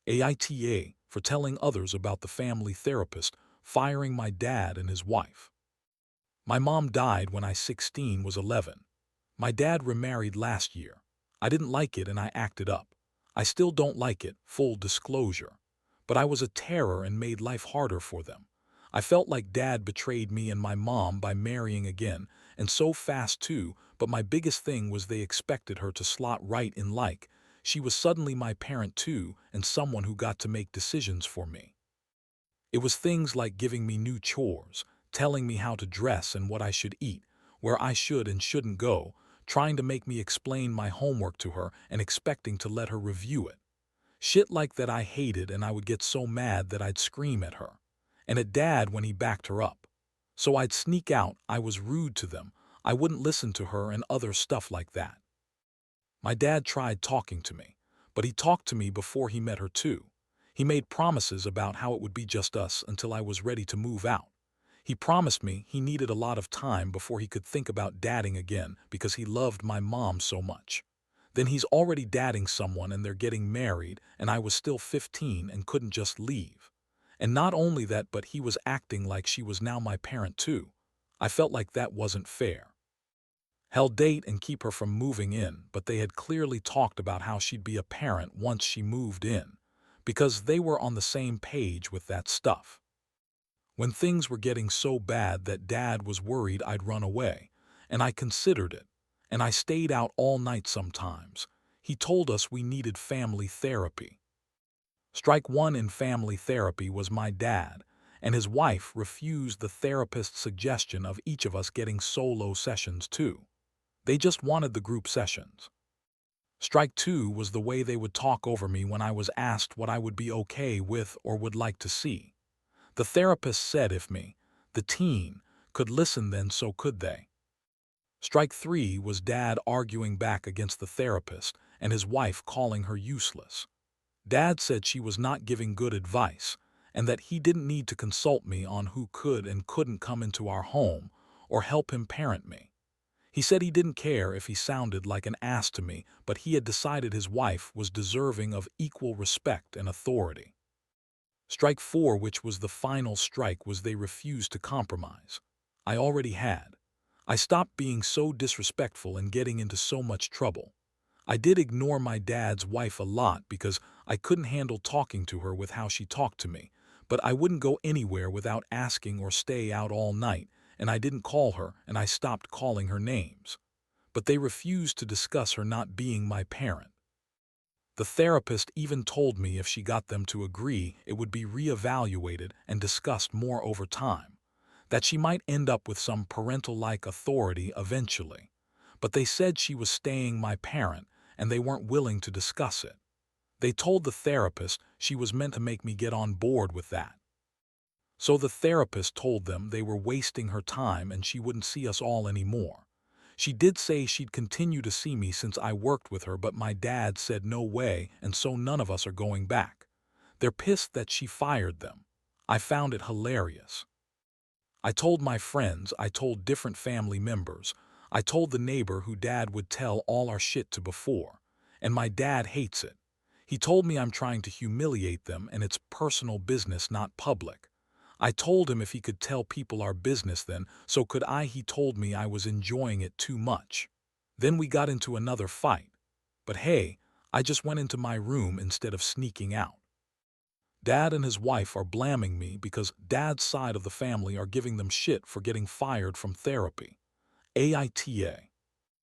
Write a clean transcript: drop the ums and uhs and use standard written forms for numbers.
Aita, for telling others about the family therapist firing my dad and his wife. My mom died when I 16 was 11. My dad remarried last year. I didn't like it and I acted up. I still don't like it, full disclosure. But I was a terror and made life harder for them. I felt like dad betrayed me and my mom by marrying again, and so fast too, but my biggest thing was they expected her to slot right in like. She was suddenly my parent too, and someone who got to make decisions for me. It was things like giving me new chores, telling me how to dress and what I should eat, where I should and shouldn't go, trying to make me explain my homework to her and expecting to let her review it. Shit like that I hated, and I would get so mad that I'd scream at her. And at dad when he backed her up. So I'd sneak out, I was rude to them, I wouldn't listen to her and other stuff like that. My dad tried talking to me, but he talked to me before he met her too. He made promises about how it would be just us until I was ready to move out. He promised me he needed a lot of time before he could think about dadding again because he loved my mom so much. Then he's already dadding someone and they're getting married, and I was still 15 and couldn't just leave. And not only that, but he was acting like she was now my parent too. I felt like that wasn't fair. Hell, date and keep her from moving in, but they had clearly talked about how she'd be a parent once she moved in, because they were on the same page with that stuff. When things were getting so bad that dad was worried I'd run away, and I considered it, and I stayed out all night sometimes, he told us we needed family therapy. Strike one in family therapy was my dad, and his wife refused the therapist's suggestion of each of us getting solo sessions too. They just wanted the group sessions. Strike two was the way they would talk over me when I was asked what I would be okay with or would like to see. The therapist said if me, the teen, could listen, then so could they. Strike three was dad arguing back against the therapist and his wife calling her useless. Dad said she was not giving good advice and that he didn't need to consult me on who could and couldn't come into our home or help him parent me. He said he didn't care if he sounded like an ass to me, but he had decided his wife was deserving of equal respect and authority. Strike four, which was the final strike, was they refused to compromise. I already had. I stopped being so disrespectful and getting into so much trouble. I did ignore my dad's wife a lot because I couldn't handle talking to her with how she talked to me, but I wouldn't go anywhere without asking or stay out all night, and I didn't call her and I stopped calling her names. But they refused to discuss her not being my parent. The therapist even told me if she got them to agree, it would be reevaluated and discussed more over time, that she might end up with some parental-like authority eventually. But they said she was staying my parent, and they weren't willing to discuss it. They told the therapist she was meant to make me get on board with that. So the therapist told them they were wasting her time and she wouldn't see us all anymore. She did say she'd continue to see me since I worked with her, but my dad said no way, and so none of us are going back. They're pissed that she fired them. I found it hilarious. I told my friends, I told different family members, I told the neighbor who dad would tell all our shit to before, and my dad hates it. He told me I'm trying to humiliate them and it's personal business, not public. I told him if he could tell people our business, then so could I. He told me I was enjoying it too much. Then we got into another fight. But hey, I just went into my room instead of sneaking out. Dad and his wife are blaming me because dad's side of the family are giving them shit for getting fired from therapy. Aita.